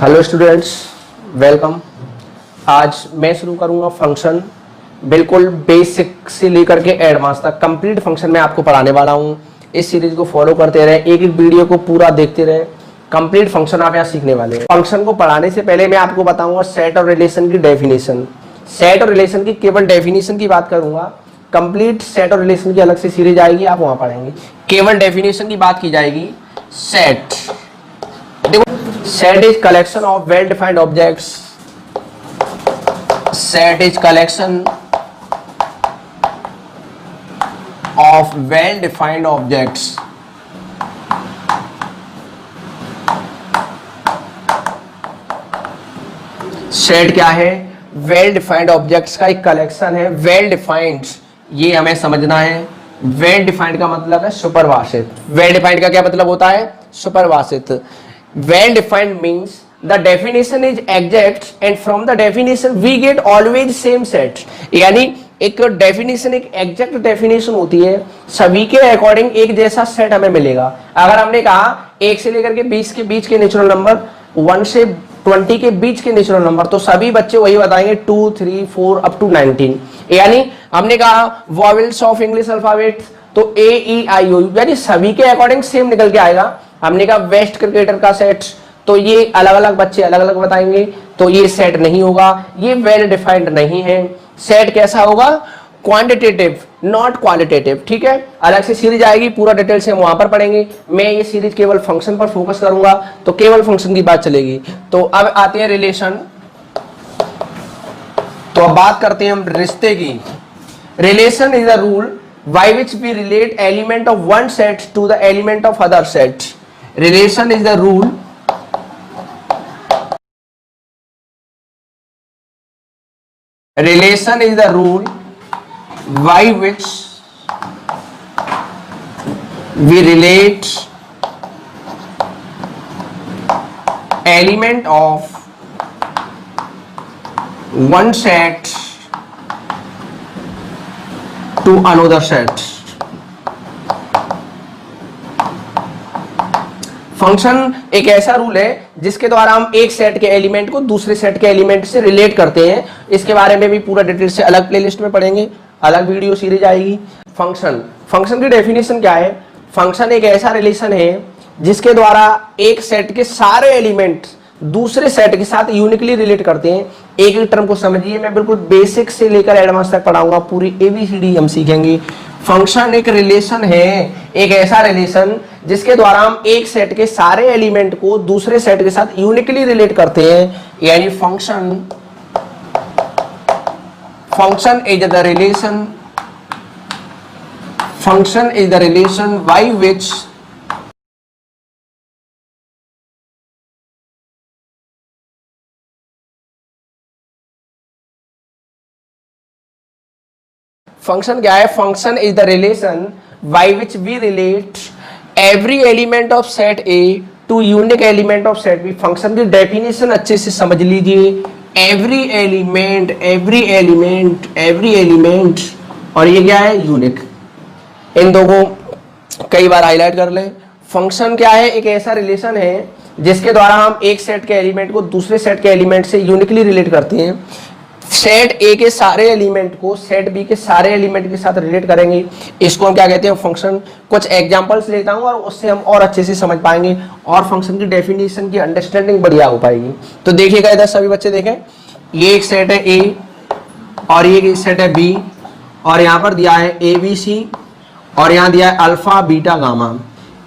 Hello students, welcome. आज मैं शुरू करूंगा फंक्शन, बिल्कुल बेसिक से लेकर के एडवांस तक कंप्लीट फंक्शन में आपको पढ़ाने वाला हूं। इस सीरीज को फॉलो करते रहे, एक एक वीडियो को पूरा देखते रहे, कंप्लीट फंक्शन आप यहाँ सीखने वाले हैं। फंक्शन को पढ़ाने से पहले मैं आपको बताऊंगा सेट और रिलेशन की डेफिनेशन। सेट और रिलेशन की केवल डेफिनेशन की बात करूंगा, कंप्लीट सेट और रिलेशन की अलग से सीरीज आएगी, आप वहां पढ़ेंगे। केवल डेफिनेशन की बात की जाएगी। Set, set is collection of well defined objects. Set is collection of well defined objects. Set क्या है? वेल डिफाइंड ऑब्जेक्ट्स का एक कलेक्शन है। वेल डिफाइंड, ये हमें समझना है। वेल डिफाइंड का मतलब है सुपरिभाषित। वेल डिफाइंड का क्या मतलब होता है? सुपरिभाषित। Well defined means the definition is exact and from the definition we get always same set। यानी एक डेफिनेशन, एक एग्जैक्ट डेफिनेशन होती है, सभी के अकॉर्डिंग एक जैसा सेट हमें मिलेगा। अगर हमने कहा 1 से लेकर के 20 के बीच के नेचुरल नंबर, 1 से 20 के बीच के नेचुरल नंबर, तो सभी बच्चे वही बताएंगे 2, 3, 4 अप टू 19। यानी हमने कहा वॉवेल्स ऑफ इंग्लिश अल्फाबेट, तो AEIO, यानी सभी के अकॉर्डिंग सेम निकल के आएगा। हमने कहा वेस्ट क्रिकेटर का सेट, तो ये अलग अलग बच्चे अलग अलग बताएंगे, तो ये सेट नहीं होगा, ये वेल डिफाइंड नहीं है। सेट कैसा होगा? Quantitative, not qualitative. ठीक है, अलग से सीरीज आएगी, पूरा डिटेल से हम वहां पर पढ़ेंगे। मैं ये सीरीज केवल फंक्शन पर फोकस करूंगा, तो केवल फंक्शन की बात चलेगी। तो अब आते हैं रिलेशन। तो अब बात करते हैं हम रिश्ते की। Relation is the rule by which we relate element of one set to the element of other set. Relation is the rule by which we relate element of one set to another set। Function एक ऐसा rule है जिसके द्वारा हम एक set के element को दूसरे सेट के एलिमेंट से रिलेट करते हैं। इसके बारे में भी पूरा डिटेल से अलग प्लेलिस्ट में पढ़ेंगे, अलग वीडियो सीरीज आएगी। फंक्शन की डेफिनेशन क्या है? फंक्शन एक ऐसा रिलेशन है जिसके द्वारा एक सेट के सारे एलिमेंट दूसरे सेट के साथ यूनिकली रिलेट करते हैं। एक एक टर्म को समझिए, मैं बिल्कुल बेसिक से लेकर एडवांस तक पढ़ाऊंगा, पूरी ABCD हम सीखेंगे। फंक्शन एक रिलेशन है, एक ऐसा रिलेशन जिसके द्वारा हम एक सेट के सारे एलिमेंट को दूसरे सेट के साथ यूनिकली रिलेट करते हैं। यानी function is the relation by which function क्या है? Function is the relation by which we relate every element of set A to unique element of set B. Function की डेफिनेशन अच्छे से समझ लीजिए। एवरी एलिमेंट और ये क्या है? यूनिक। इन दो को कई बार हाईलाइट कर लें। फंक्शन क्या है? एक ऐसा रिलेशन है जिसके द्वारा हम एक सेट के एलिमेंट को दूसरे सेट के एलिमेंट से यूनिकली रिलेट करते हैं। सेट ए के सारे एलिमेंट को सेट बी के सारे एलिमेंट के साथ रिलेट करेंगे, इसको हम क्या कहते हैं? फंक्शन। कुछ एग्जांपल्स लेता हूं और उससे हम और अच्छे से समझ पाएंगे और फंक्शन की डेफिनेशन की अंडरस्टैंडिंग बढ़िया हो पाएगी। तो देखिएगा इधर सभी बच्चे देखें, ये एक सेट है ए और ये एक सेट है बी, और यहाँ पर दिया है ABC और यहाँ दिया है अल्फा बीटा गामा।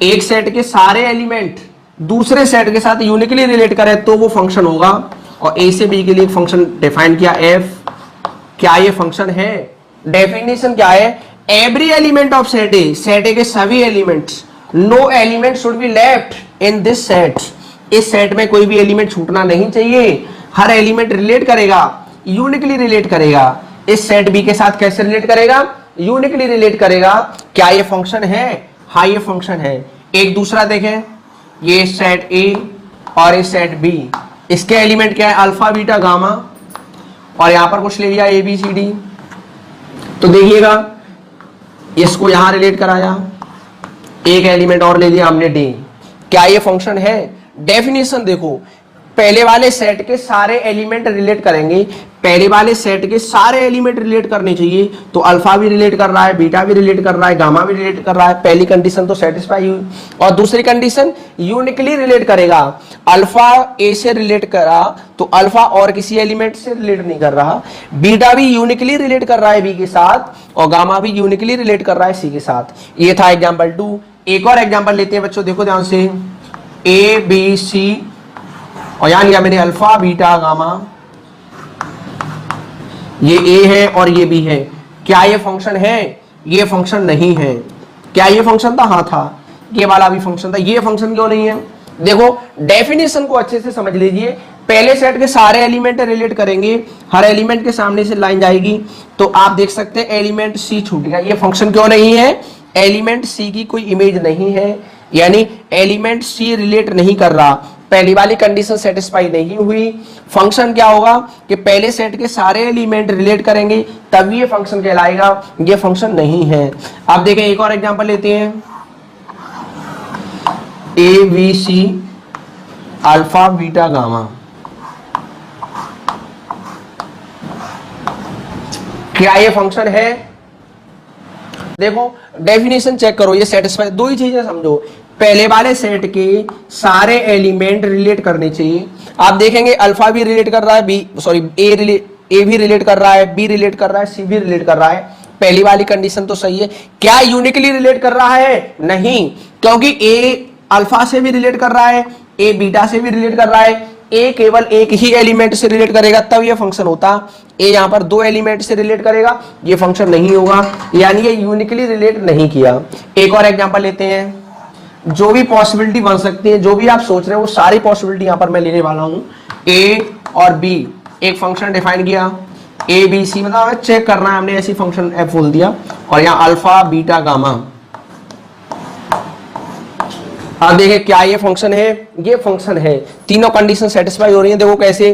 एक सेट के सारे एलिमेंट दूसरे सेट के साथ यूनिकली रिलेट करें तो वो फंक्शन होगा। और A से B के लिए एक फंक्शन डिफाइन किया F। क्या ये फंक्शन है? डेफिनेशन क्या है? Every element of set A, set A के सभी elements, no element should be left in this set. इस सेट में कोई भी एलिमेंट छूटना नहीं चाहिए। हर एलिमेंट रिलेट करेगा, यूनिकली रिलेट करेगा। इस सेट बी के साथ कैसे रिलेट करेगा? यूनिकली रिलेट करेगा। क्या ये फंक्शन है? हाँ, ये फंक्शन है। एक दूसरा देखें, ये सेट ए और ये सेट बी, इसके एलिमेंट क्या है? अल्फा बीटा गामा, और यहां पर कुछ ले लिया ABCD। तो देखिएगा, इसको यहां रिलेट कराया, एक एलिमेंट और ले लिया हमने D। क्या ये फंक्शन है? डेफिनेशन देखो, पहले वाले सेट के सारे एलिमेंट रिलेट करेंगे, पहले वाले सेट के सारे एलिमेंट रिलेट करने चाहिए, तो अल्फा भी रिलेट कर रहा है, बीटा भी रिलेट कर रहा है, गामा भी रिलेट कर रहा है। पहली कंडीशन तो सेटिस्फाई हुई। और दूसरी कंडीशन यूनिकली रिलेट करेगा। अल्फा ए से रिलेट करा तो अल्फा और किसी एलिमेंट से रिलेट नहीं कर रहा। बीटा भी यूनिकली रिलेट कर रहा है बी के साथ, और गामा भी यूनिकली रिलेट कर रहा है सी के साथ। ये था एग्जाम्पल 2। एक और एग्जाम्पल लेते हैं बच्चों, देखो ध्यान से। ए बी सी, और यहां लिया मैंने अल्फा बीटा गामा, ये ए है और ये बी है। क्या ये फंक्शन है? ये फंक्शन नहीं है। क्या ये फंक्शन था? हाँ था। ये वाला भी फंक्शन था। ये फंक्शन क्यों नहीं है? देखो डेफिनेशन को अच्छे से समझ लीजिए। पहले सेट के सारे एलिमेंट रिलेट करेंगे, हर एलिमेंट के सामने से लाइन जाएगी, तो आप देख सकते हैं एलिमेंट सी छूट गया। ये फंक्शन क्यों नहीं है? एलिमेंट सी की कोई इमेज नहीं है, यानी एलिमेंट सी रिलेट नहीं कर रहा। पहली वाली कंडीशन सेटिस्फाई नहीं हुई। फंक्शन क्या होगा कि पहले सेट के सारे एलिमेंट रिलेट करेंगे तब ये फंक्शन कहलाएगा। ये फंक्शन नहीं है। अब देखें एक और एग्जांपल लेते हैं। A B C alpha beta gamma, क्या ये फंक्शन है? देखो डेफिनेशन चेक करो, ये सेटिस्फाई। दो ही चीजें समझो, पहले वाले सेट के सारे एलिमेंट रिलेट करने चाहिए। आप देखेंगे अल्फा भी रिलेट कर रहा है, ए भी रिलेट कर रहा है, बी रिलेट कर रहा है, सी भी रिलेट कर रहा है। पहली वाली कंडीशन तो सही है। क्या यूनिकली रिलेट कर रहा है? नहीं, क्योंकि ए अल्फा से भी रिलेट कर रहा है, ए बीटा से भी रिलेट कर रहा है। ए केवल एक ही एलिमेंट से रिलेट करेगा तब ये फंक्शन होता। ए यहां पर दो एलिमेंट से रिलेट करेगा, ये फंक्शन नहीं होगा, यानी ये यूनिकली रिलेट नहीं किया। एक और एग्जांपल लेते हैं। जो भी पॉसिबिलिटी बन सकती है, जो भी आप सोच रहे हो, वो सारी पॉसिबिलिटी यहां पर मैं लेने वाला हूं। ए और बी एक फंक्शन डिफाइन किया, ए बी सी, मतलब चेक करना है हमने, ऐसी फंक्शन एफ बोल दिया, और यहां अल्फा बीटा गामा। अब देखिए क्या ये फंक्शन है? ये फंक्शन है। तीनों कंडीशन सेटिस्फाई हो रही है। देखो कैसे।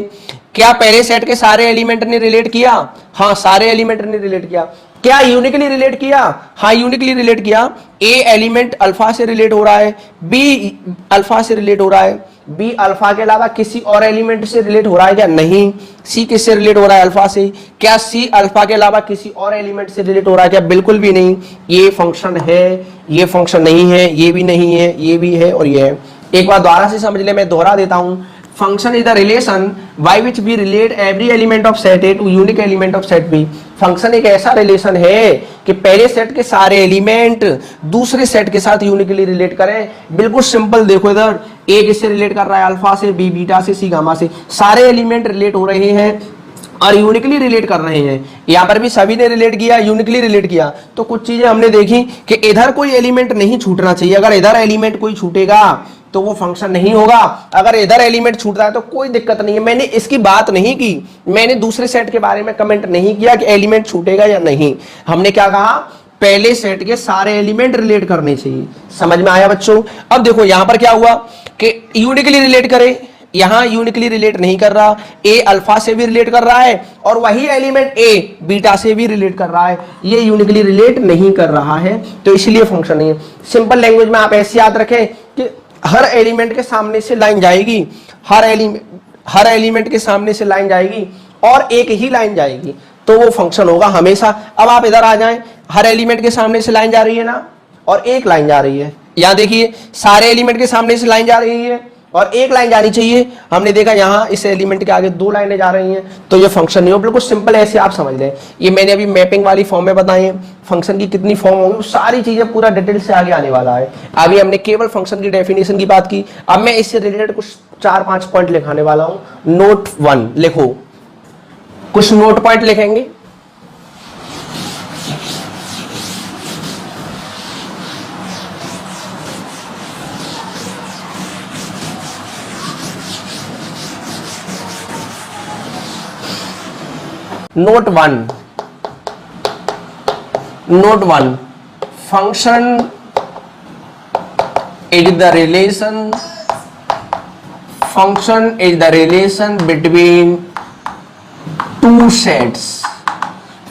क्या पहले सेट के सारे एलिमेंट ने रिलेट किया? हाँ, सारे एलिमेंट ने रिलेट किया। क्या यूनिकली रिलेट किया? हाँ, यूनिकली रिलेट किया। ए एलिमेंट अल्फा से रिलेट हो रहा है, बी अल्फा से रिलेट हो रहा है, बी अल्फा के अलावा किसी और एलिमेंट से रिलेट हो रहा है क्या? नहीं। सी किससे रिलेट हो रहा है? अल्फा से। क्या सी अल्फा के अलावा किसी और एलिमेंट से रिलेट हो रहा है क्या? बिल्कुल भी नहीं। ये फंक्शन है, ये फंक्शन नहीं है, ये भी नहीं है, ये भी है और ये है। एक बार दोबारा से समझ ले, मैं दोहरा देता हूं। Function is the relation by which we relate every element of set A to unique element of set B. Function एक ऐसा रिलेशन है कि पहले सेट के सारे एलिमेंट दूसरे सेट के साथ यूनिकली रिलेट करें। बिल्कुल सिंपल। देखो इधर ए किससे रिलेट कर रहा है? अल्फा से, बी बीटा से, सी गामा से। सारे एलिमेंट रिलेट हो रहे हैं और यूनिकली रिलेट कर रहे हैं। यहां पर भी सभी ने रिलेट किया, यूनिकली रिलेट किया। तो कुछ चीजें हमने देखी कि इधर कोई एलिमेंट नहीं छूटना चाहिए। अगर इधर एलिमेंट कोई छूटेगा तो वो फंक्शन नहीं होगा। अगर इधर एलिमेंट छूटता है तो कोई दिक्कत नहीं है। मैंने इसकी बात नहीं की, मैंने दूसरे सेट के बारे में कमेंट नहीं किया कि एलिमेंट छूटेगा या नहीं। हमने क्या कहा? पहले सेट के सारे एलिमेंट रिलेट करने चाहिए। समझ में आया बच्चों? अब देखो यहां पर क्या हुआ कि यूनिकली रिलेट करे, यहां यूनिकली रिलेट नहीं कर रहा। ए अल्फा से भी रिलेट कर रहा है और वही एलिमेंट ए बीटा से भी रिलेट कर रहा है। ये यूनिकली रिलेट नहीं कर रहा है, तो इसलिए फंक्शन नहीं है। सिंपल लैंग्वेज में आप ऐसे याद रखें कि हर एलिमेंट के सामने से लाइन जाएगी, हर एलिमेंट के सामने से लाइन जाएगी और एक ही लाइन जाएगी, तो वो फंक्शन होगा हमेशा। अब आप इधर आ जाएं, हर एलिमेंट के सामने से लाइन जा रही है ना, और एक लाइन जा रही है। यहां देखिए सारे एलिमेंट के सामने से लाइन जा रही है और एक लाइन जानी चाहिए। हमने देखा यहां इस एलिमेंट के आगे दो लाइनें जा रही हैं, तो ये फंक्शन नहीं हो। बिल्कुल सिंपल, ऐसे आप समझ लें। ये मैंने अभी मैपिंग वाली फॉर्म में बताई है। फंक्शन की कितनी फॉर्म होंगी, सारी चीजें पूरा डिटेल से आगे आने वाला है। अभी हमने केवल फंक्शन की डेफिनेशन की बात की। अब मैं इससे रिलेटेड कुछ 4-5 पॉइंट लिखाने वाला हूं। नोट 1 लिखो, कुछ नोट पॉइंट लिखेंगे। Note 1 function is the relation between two sets।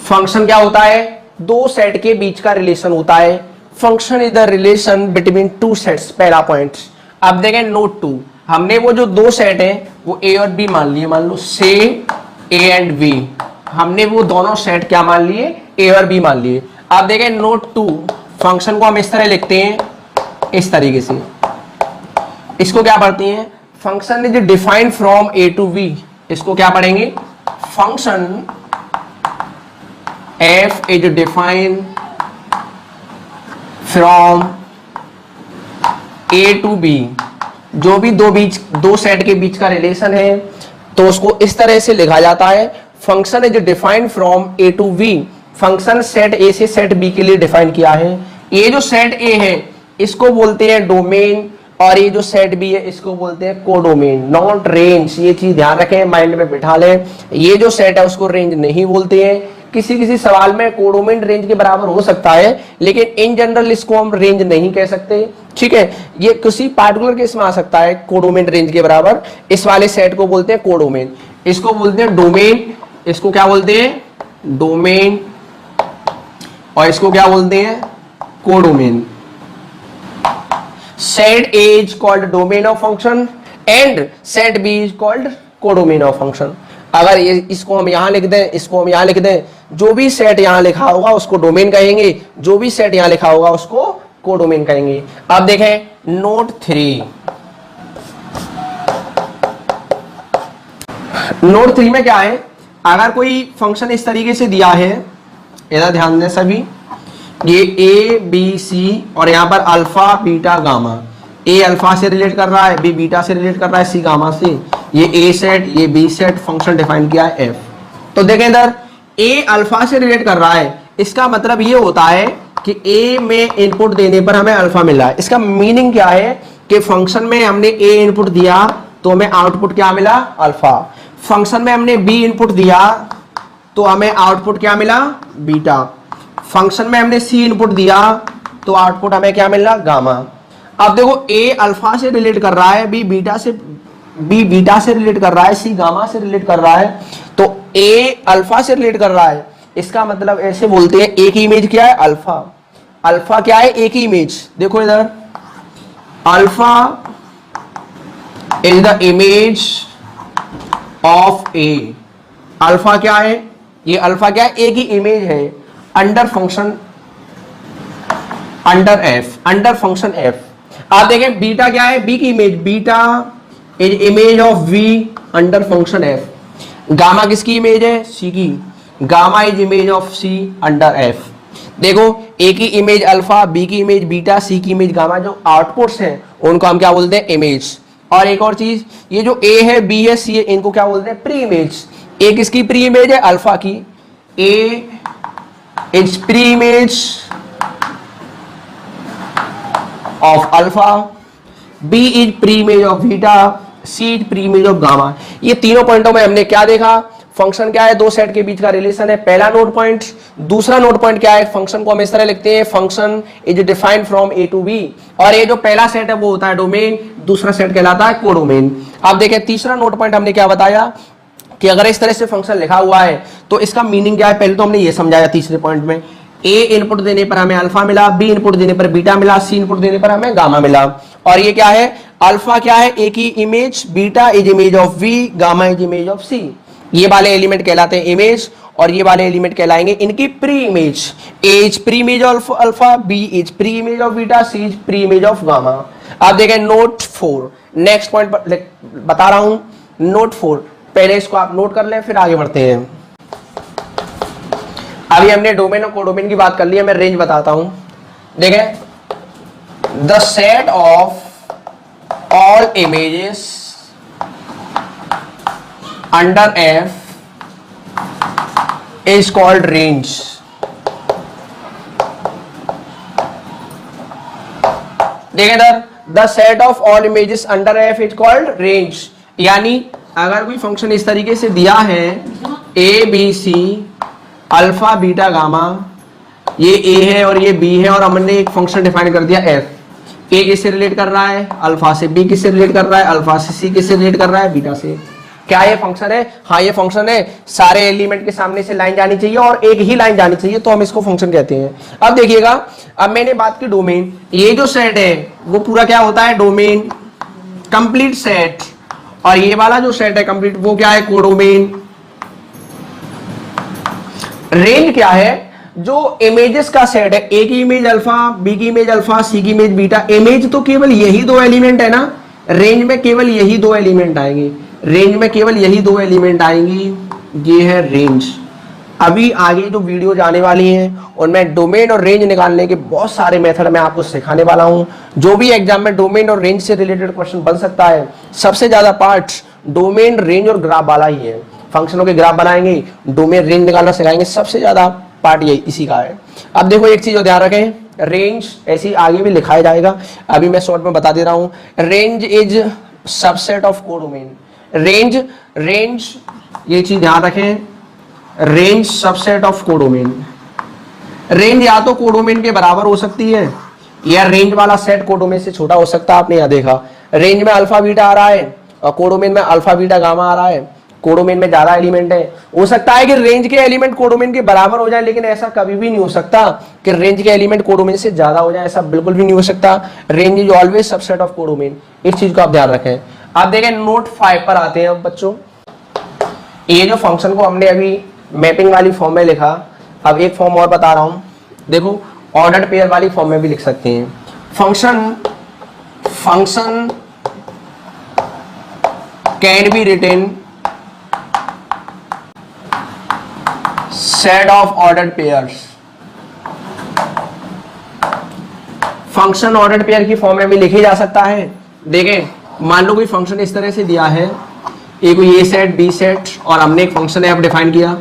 Function क्या होता है? दो सेट के बीच का रिलेशन होता है। Function is the relation between two sets, पहला पॉइंट। अब देखें नोट 2, हमने वो जो दो सेट है वो ए और बी मान लिए, मान लो से ए एंड बी, हमने वो दोनों सेट क्या मान लिए, ए और बी मान लिए। आप देखें नोट 2, फंक्शन को हम इस तरह लिखते हैं, इस तरीके से, इसको क्या पढ़ते हैं, function is defined from A to B, इसको क्या पढ़ेंगे, function f is defined from A to B, जो भी दो सेट के बीच का रिलेशन है तो उसको इस तरह से लिखा जाता है, function is defined from A to B, function set A से सेट बी के लिए डिफाइन किया है। ये जो सेट ए है इसको बोलते हैं डोमेन, और ये जो सेट बी है इसको बोलते हैं कोडोमेन, नॉट रेंज। ये चीज ध्यान रखें, माइंड में बिठा लें, ये जो सेट है उसको रेंज नहीं बोलते हैं। किसी किसी सवाल में कोडोमेन रेंज के बराबर हो सकता है, लेकिन इन जनरल इसको हम रेंज नहीं कह सकते, ठीक है। ये किसी पार्टिकुलर केस में आ सकता है कोडोमेन रेंज के बराबर, इस वाले सेट को बोलते हैं कोडोमेन, इसको बोलते हैं डोमेन, इसको क्या बोलते हैं डोमेन, और इसको क्या बोलते हैं codomain. Set A is called domain of function and set B is called codomain of function. अगर ये इसको हम यहां लिख दें, इसको हम यहां लिख दें, जो भी सेट यहां लिखा होगा उसको डोमेन कहेंगे, जो भी सेट यहां लिखा होगा उसको कोडोमेन कहेंगे। अब देखें नोट 3, नोट 3 में क्या है, अगर कोई फंक्शन इस तरीके से दिया है, इधर ध्यान दें सभी, ये ए बी सी और यहां पर अल्फा बीटा गामा, ए अल्फा से रिलेट कर रहा है, बी बीटा से रिलेट कर रहा है, सी गामा से, ये ए सेट ये बी सेट, फंक्शन डिफाइन किया है एफ। तो देखें इधर ए अल्फा से रिलेट कर रहा है, इसका मतलब ये होता है कि ए में इनपुट देने पर हमें अल्फा मिल रहा है। इसका मीनिंग क्या है कि फंक्शन में हमने ए इनपुट दिया तो हमें आउटपुट क्या मिला, अल्फा। फंक्शन में हमने बी इनपुट दिया तो हमें आउटपुट क्या मिला, बीटा। फंक्शन में हमने सी इनपुट दिया तो आउटपुट हमें क्या मिला, गामा। अब देखो ए अल्फा से रिलेट कर रहा है, बी बीटा से रिलेट कर रहा है, सी गामा से रिलेट कर रहा है, तो ए अल्फा से रिलेट कर रहा है, इसका मतलब ऐसे बोलते हैं ए की इमेज क्या है, अल्फा। अल्फा क्या है, ए की इमेज, देखो इधर alpha is the image of A. Alpha क्या है, ये अल्फा क्या है, ए की इमेज है under function, under f, under function f. आप देखें बीटा क्या है, बी की image, beta is image of B under function f. Gamma किसकी इमेज है, सी की, gamma is image of C under f. देखो ए की इमेज अल्फा, बी की इमेज बीटा, सी की इमेज गामा, जो आउटपुट्स हैं उनको हम क्या बोलते हैं, इमेज। और एक और चीज, ये जो ए है बी है सी है, इनको क्या बोलते हैं, प्री इमेज। ए किसकी प्री इमेज है, अल्फा की, A is pre image of alpha, B is pre image of beta, C is pre image of gamma. ये तीनों पॉइंटों में हमने क्या देखा, फंक्शन क्या है, दो सेट के बीच का रिलेशन है, पहला नोट पॉइंट। दूसरा नोट पॉइंट क्या है, फंक्शन को हम इस तरह लिखते हैं, function is defined from A to B, और ये जो पहला सेट है वो होता है डोमेन, दूसरा सेट कहलाता है कोडोमेन। अब देखें तीसरा नोट पॉइंट हमने क्या बताया कि अगर इस तरह से फंक्शन लिखा हुआ है तो इसका मीनिंग क्या है, पहले तो हमने ये समझाया तीसरे पॉइंट में, ए इनपुट देने पर हमें अल्फा मिला, बी इनपुट देने पर बीटा मिला, सी इनपुट देने पर हमें गामा मिला। और ये क्या है, अल्फा क्या है, ए की image, beta is image of V, gamma is image of C. ये वाले एलिमेंट कहलाते हैं इमेज, और ये वाले एलिमेंट कहलाएंगे इनकी pre image. A is pre image of alpha, B is pre image of beta, C is pre image of gamma. आप देखें नोट 4, नेक्स्ट पॉइंट बता रहा हूं, नोट 4, पहले इसको आप नोट कर लें फिर आगे बढ़ते हैं। अभी हमने डोमेन और कोडोमेन की बात कर ली है, मैं रेंज बताता हूं। देखें the set of all images under f is called range. देखें इधर, the set of all images under f is called range. यानी अगर कोई फंक्शन इस तरीके से दिया है, A B C alpha beta gamma, ये ए है और ये बी है, और हमने एक फंक्शन डिफाइन कर दिया एफ। ए किससे रिलेट कर रहा है, अल्फा से, बी किससे रिलेट कर रहा है, अल्फा से, सी किससे रिलेट कर रहा है, बीटा से। क्या ये फंक्शन है, हाँ ये फंक्शन है, सारे एलिमेंट के सामने से लाइन जानी चाहिए और एक ही लाइन जानी चाहिए, तो हम इसको फंक्शन कहते हैं। अब देखिएगा, अब मैंने बात की डोमेन, ये जो सेट है वो पूरा क्या होता है, डोमेन कंप्लीट सेट, और ये वाला जो सेट है कंप्लीट वो क्या है, कोडोमेन। रेंज क्या है, जो इमेजेस का सेट है, ए की इमेज अल्फा, बी की इमेज अल्फा, सी की इमेज बीटा। इमेज तो केवल यही दो एलिमेंट है ना, रेंज में केवल यही दो एलिमेंट आएंगे, रेंज में केवल यही दो एलिमेंट आएंगी, ये है रेंज। अभी आगे जो वीडियो जाने वाली हैं उनमें डोमेन और रेंज निकालने के बहुत सारे मेथड मैं आपको सिखाने वाला हूं। जो भी एग्जाम में डोमेन और रेंज से रिलेटेड क्वेश्चन बन सकता है, सबसे ज्यादा पार्ट डोमेन, रेंज और ग्राफ वाला ही है। फंक्शनों के ग्राफ बनाएंगे, डोमेन रेंज निकालना सिखाएंगे, सबसे ज्यादा पार्ट यही इसी का है। अब देखो एक चीज ध्यान रखें, रेंज ऐसी आगे भी लिखाया जाएगा, अभी मैं शॉर्ट में बता दे रहा हूं। Range is subset of codomain. Range ये चीज ध्यान रखें, range subset of codomain. Range या तो कोडोमेन के बराबर हो सकती है, या रेंज वाला सेट कोडोमेन से छोटा हो सकता है। आपने यहां देखा रेंज में अल्फा बीटा आ रहा है और कोडोमेन में अल्फा बीटा गामा आ रहा है, कोडोमेन में ज्यादा एलिमेंट है। हो सकता है कि रेंज के एलिमेंट कोडोमेन के बराबर हो जाए, लेकिन ऐसा कभी भी नहीं हो सकता कि रेंज के एलिमेंट कोडोमेन से ज्यादा हो जाए, ऐसा बिल्कुल भी नहीं हो सकता। Range is always subset of codomain, इस चीज को आप ध्यान रखें। आप देखें नोट 5 पर आते हैं अब बच्चों। ये जो फंक्शन को हमने अभी मैपिंग वाली फॉर्म में लिखा, अब एक फॉर्म और बता रहा हूं, देखो ऑर्डर्ड पेयर वाली फॉर्म में भी लिख सकते हैं। Function can be written set of ordered pairs. Function ordered pair की फॉर्म में भी लिखे जा सकता है। देखें मान लो कोई फंक्शन इस तरह से दिया है, एक ए सेट बी सेट, और हमने एक फंक्शन एफ डिफाइन किया,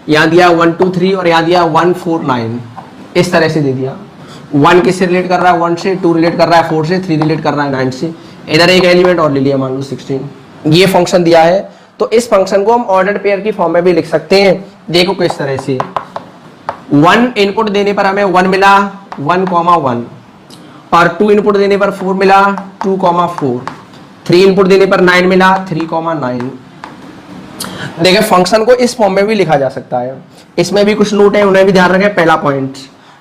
यहां दिया 1 2 3 और यहां दिया 1 4 9, इस तरह से दे दिया। 1 किससे रिलेट कर रहा है, 1 से, 2 रिलेट कर रहा है 4 से, 3 रिलेट कर रहा है 9 से, इधर एक एलिमेंट और ले लिया मान लो 16। ये फंक्शन दिया है, तो इस फंक्शन को हम ऑर्डर्ड पेयर की फॉर्म में भी लिख सकते हैं। देखो किस तरह से, 1 इनपुट देने पर हमें 1 मिला 1,1, और 2 इनपुट देने पर 4 मिला 2,4, 3 इनपुट देने पर 9 मिला 3,9। देखिए फंक्शन को इस फॉर्म में भी लिखा जा सकता है। इसमें भी कुछ नोट है, उन्हें भी ध्यान रखें। पहला पॉइंट,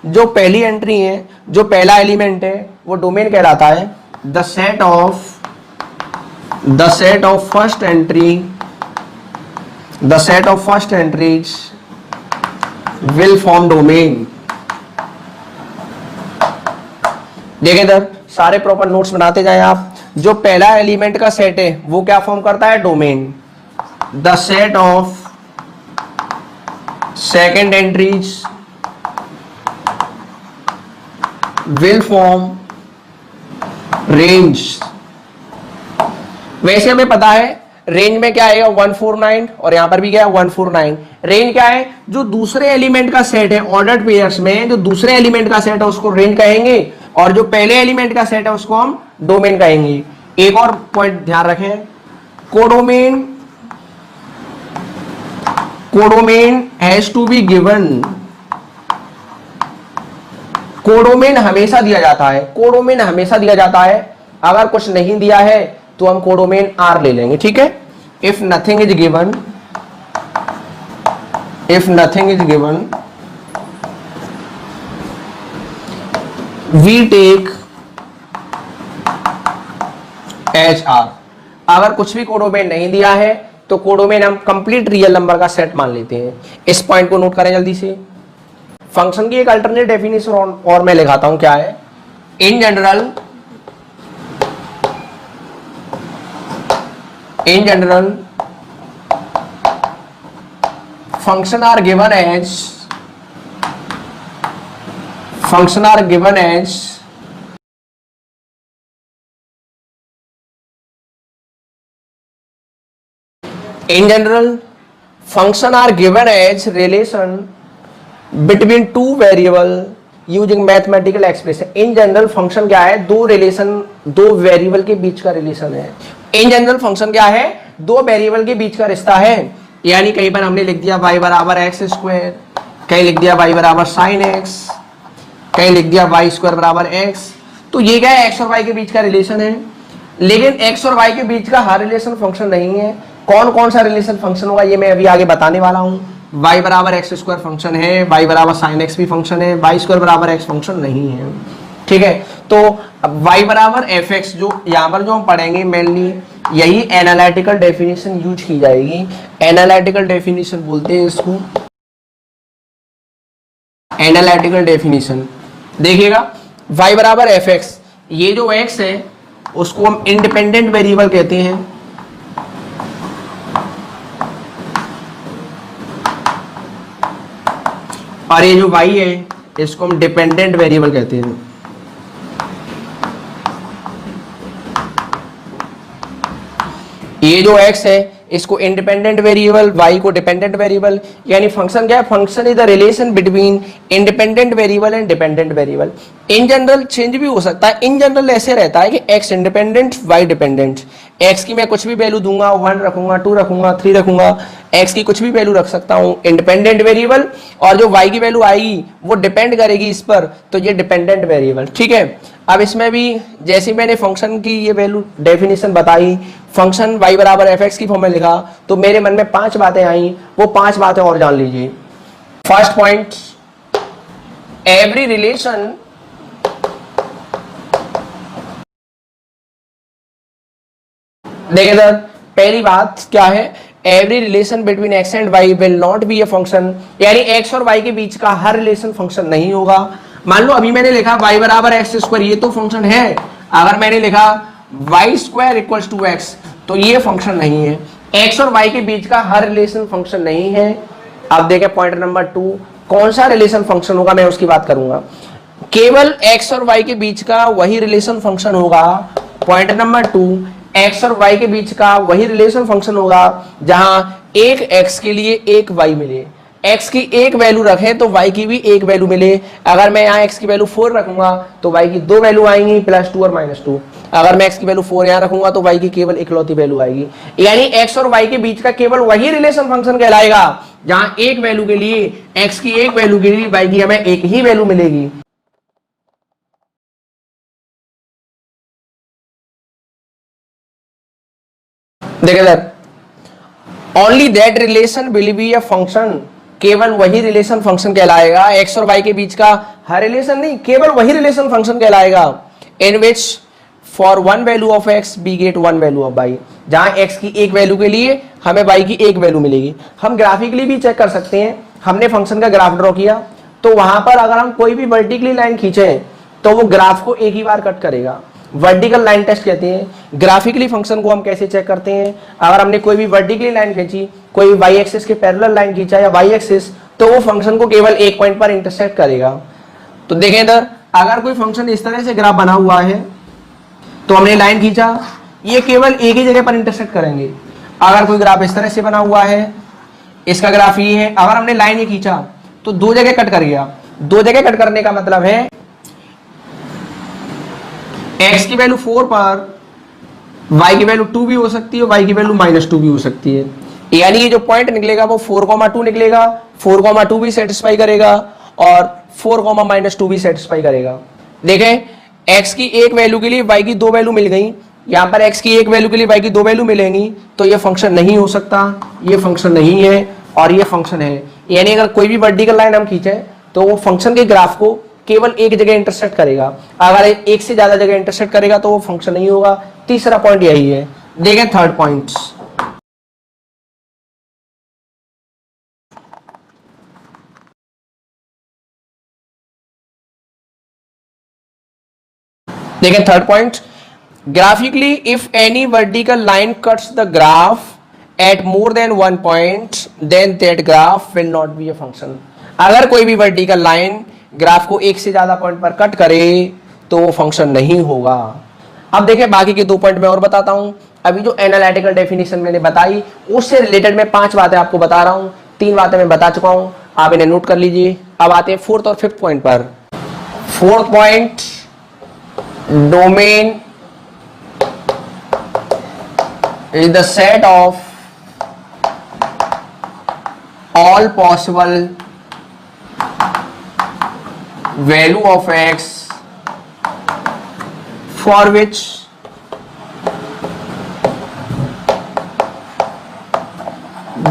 जो पहली एंट्री है, जो पहला एलिमेंट है, वो डोमेन कहलाता है। The set of first entries will form domain. देखिए इधर सारे प्रॉपर नोट्स बनाते जाएं आप। जो पहला एलिमेंट का सेट है वो क्या फॉर्म करता है, domain. The set of second entries will form range. वैसे हमें पता है रेंज में क्या आएगा 149, और यहां पर भी क्या है 149। रेंज क्या है, जो दूसरे एलिमेंट का सेट है ऑर्डर्ड पेयर्स में, जो दूसरे एलिमेंट का सेट है उसको रेंज कहेंगे, और जो पहले एलिमेंट का सेट है उसको हम डोमेन कहेंगे। एक और पॉइंट ध्यान रखें, codomain has to be given. Codomain हमेशा दिया जाता है, कोडोमेन हमेशा दिया जाता है। अगर कुछ नहीं दिया है तो हम कोडोमेन आर ले लेंगे, ठीक है। If nothing is given we take H R. अगर कुछ भी कोडोमेन नहीं दिया है तो कोडोमेन हम कंप्लीट रियल नंबर का सेट मान लेते हैं। इस पॉइंट को नोट करें जल्दी से। फंक्शन की एक अल्टरनेट डेफिनेशन और मैं लिखाता हूं, क्या है। In general function are given as in general function are given as relation between two variable using mathematical expression। in general function क्या है, दो वेरिएबल के बीच का रिलेशन है। इन जनरल फंक्शन क्या है, दो वेरिएबल के बीच का रिश्ता है। यानी कहीं पर हमने लिख दिया y बराबर एक्स स्क्वायर, कहीं लिख दिया y बराबर साइन एक्स, कहीं लिख दिया y स्क्वायर बराबर एक्स। तो ये क्या है, x और y के बीच का रिलेशन है। लेकिन x और y के बीच का हर रिलेशन फंक्शन नहीं है। कौन कौन सा रिलेशन फंक्शन होगा ये मैं अभी आगे बताने वाला हूँ। y बराबर एक्स स्क्वायर फंक्शन है, y बराबर साइन एक्स भी फंक्शन है, y स्क्वायर बराबर एक्स फंक्शन नहीं है। ठीक है, तो अब y बराबर एफ एक्स, जो यहाँ पर जो हम पढ़ेंगे मेनली यही एनालिटिकल डेफिनेशन यूज की जाएगी। एनालिटिकल डेफिनेशन बोलते हैं इसको, एनालिटिकल डेफिनेशन। देखिएगा y बराबर एफ एक्स, ये जो x है उसको हम इंडिपेंडेंट वेरिएबल कहते हैं, और ये जो y है इसको हम डिपेंडेंट वेरिएबल कहते हैं। ये जो x है इसको इंडिपेंडेंट वेरिएबल, y को डिपेंडेंट वेरिएबल, यानी फंक्शन क्या है, function is the relation between independent variable and dependent variable. In general change भी हो सकता है, इन जनरल ऐसे रहता है कि x independent y dependent, x की मैं कुछ भी वैल्यू दूंगा, 1 रखूंगा, 2 रखूंगा, 3 रखूंगा, x की कुछ भी वैल्यू रख सकता हूं इंडिपेंडेंट वेरिएबल, और जो y की वैल्यू आएगी वो डिपेंड करेगी इस पर, तो ये डिपेंडेंट वेरिएबल। ठीक है, अब इसमें भी जैसे मैंने फंक्शन की ये वैल्यू डेफिनेशन बताई, फंक्शन y बराबर एफ एक्स की फॉर्म में लिखा, तो मेरे मन में 5 बातें आई, वो 5 बातें और जान लीजिए। फर्स्ट पॉइंट, एवरी रिलेशन देखिए सर, पहली बात क्या है, every relation between x and y will not be a function, यानी एक्स और वाई के बीच का हर रिलेशन फंक्शन नहीं होगा। मान लो अभी मैंने लिखा y बराबर एक्स स्क्वायर, ये तो फंक्शन है। अगर मैंने लिखा y square equals to x, तो ये फंक्शन नहीं है। x और y के बीच का हर रिलेशन फंक्शन नहीं है। अब देखें पॉइंट नंबर 2, कौन सा रिलेशन फंक्शन होगा, मैं उसकी बात करूंगा। केवल x और y के बीच का वही रिलेशन फंक्शन होगा। पॉइंट नंबर 2, x और y के बीच का वही रिलेशन फंक्शन होगा जहां एक x के लिए एक y मिले, x की एक वैल्यू रखें तो y की भी एक वैल्यू मिले। अगर मैं यहाँ x की वैल्यू 4 रखूंगा तो y की 2 वैल्यू आएंगी, +2 और -2। अगर मैं x की वैल्यू 4 यहाँ रखूंगा तो y की केवल इकलौती वैल्यू आएगी। यानी x और y के बीच का केवल वही रिलेशन फंक्शन कहलाएगा जहां एक वैल्यू के लिए, x की एक वैल्यू के लिए y की हमें एक ही वैल्यू मिलेगी। देखिए sir, only that relation will be a function, केवल वही रिलेशन फंक्शन कहलाएगा। एक्स और वाई के बीच का हर रिलेशन नहीं, केवल वही रिलेशन फंक्शन कहलाएगा in which for one value of X be get one value of Y, जहां एक्स की एक वैल्यू के लिए हमें वाई की एक वैल्यू मिलेगी। हम ग्राफिकली भी चेक कर सकते हैं, हमने फंक्शन का ग्राफ ड्रॉ किया तो वहां पर अगर हम कोई भी वर्टिकली लाइन खींचे तो वो ग्राफ को एक ही बार कट करेगा। वर्टिकल लाइन टेस्ट कहते हैं। ग्राफिकली फंक्शन को हम कैसे चेक करते हैं, अगर हमने कोई भी वर्टिकली लाइन खींची, कोई वाई एक्सिस के पैरेलल लाइन खींचा या वाई एक्सिस, तो वो फंक्शन को केवल एक पॉइंट पर इंटरसेक्ट करेगा। तो देखें इधर, अगर कोई फंक्शन इस तरह से ग्राफ बना हुआ है तो हमने लाइन खींचा, ये केवल एक ही जगह पर इंटरसेक्ट करेंगे। अगर कोई ग्राफ इस तरह से बना हुआ है, इसका ग्राफ ये है, अगर हमने लाइन ये खींचा तो दो जगह कट कर गया। दो जगह कट करने का मतलब है x की वैल्यू 4 पर y की वैल्यू 2 भी हो सकती है, y की वैल्यू -2 भी हो सकती है। यानी ये जो पॉइंट निकलेगा वो 4,2 निकलेगा, 4,2 भी सेटिस्फाई करेगा और 4,-2 भी सेटिस्फाई करेगा। देखें x की एक वैल्यू के लिए y की दो वैल्यू मिल गई, यहाँ पर x की एक वैल्यू के लिए y की दो वैल्यू मिलेंगी, तो ये फंक्शन नहीं हो सकता, ये फंक्शन नहीं है और ये फंक्शन है। यानी अगर कोई भी वर्टिकल लाइन हम खींचे तो वो फंक्शन के ग्राफ को केवल एक जगह इंटरसेक्ट करेगा। अगर एक से ज्यादा जगह इंटरसेक्ट करेगा तो वो फंक्शन नहीं होगा। तीसरा पॉइंट यही है। देखें थर्ड पॉइंट, देखें third point, graphically if any vertical line cuts the graph at more than one point then that graph will not be a function. अगर कोई भी वर्टिकल लाइन ग्राफ को एक से ज्यादा पॉइंट पर कट करे तो वो फंक्शन नहीं होगा। अब देखें बाकी के दो पॉइंट मैं और बताता हूं। अभी जो एनालिटिकल डेफिनेशन मैंने बताई उससे रिलेटेड मैं 5 बातें आपको बता रहा हूं, 3 बातें मैं बता चुका हूं, आप इन्हें नोट कर लीजिए। अब आते हैं फोर्थ और फिफ्थ पॉइंट पर। Fourth point, domain is the set of all possible value of x for which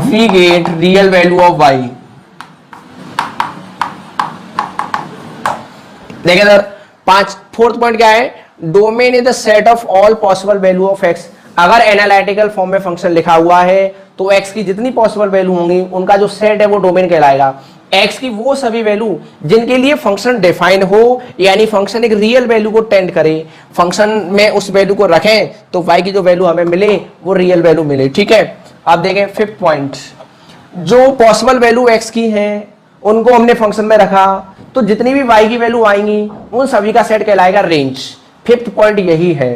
we get real value of y। देखिए सर, फोर्थ पॉइंट क्या है, domain is the set of all possible value of x. अगर analytical form में function लिखा हुआ है तो x की जितनी पॉसिबल वैल्यू होंगी उनका जो सेट है वो डोमेन कहलाएगा। एक्स की वो सभी वैल्यू जिनके लिए फंक्शन डिफाइन हो, यानी फंक्शन एक रियल वैल्यू को टेंड करे, फंक्शन में उस वैल्यू को रखें तो वाई की जो वैल्यू हमें मिले वो रियल वैल्यू मिले। ठीक है, अब देखें फिफ्थ पॉइंट, जो पॉसिबल वैल्यू एक्स की है उनको हमने फंक्शन में रखा तो जितनी भी वाई की वैल्यू आएंगी उन सभी का सेट कहलाएगा रेंज। फिफ्थ पॉइंट यही है।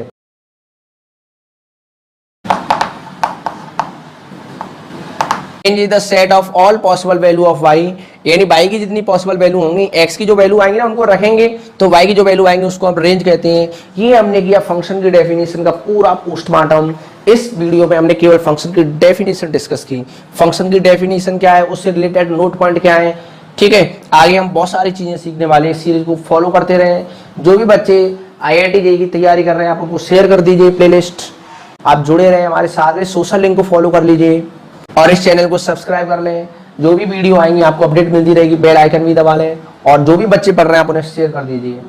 Range is the set of all possible value of y, यानी वाई की जितनी पॉसिबल वैल्यू होंगी, एक्स की जो वैल्यू आएंगी ना उनको रखेंगे तो वाई की जो वैल्यू आएंगी उसको हम रेंज कहते हैं। ये हमने किया फंक्शन की डेफिनेशन का पूरा पोस्टमार्टम। इस वीडियो में हमने केवल फंक्शन की डेफिनेशन डिस्कस की। फंक्शन की डेफिनेशन क्या है, उससे रिलेटेड नोट पॉइंट क्या है। ठीक है, आगे हम बहुत सारी चीजें सीखने वाले हैं। इस सीरीज को फॉलो करते रहें। जो भी बच्चे IIT जेईई की तैयारी कर रहे हैं आप उनको शेयर कर दीजिए प्लेलिस्ट। आप जुड़े रहे हमारे सारे सोशल लिंक को फॉलो कर लीजिए और इस चैनल को सब्सक्राइब कर लें। जो भी वीडियो आएंगी आपको अपडेट मिलती रहेगी, बेल आइकन भी दबा लें और जो भी बच्चे पढ़ रहे हैं आप उन्हें शेयर कर दीजिए।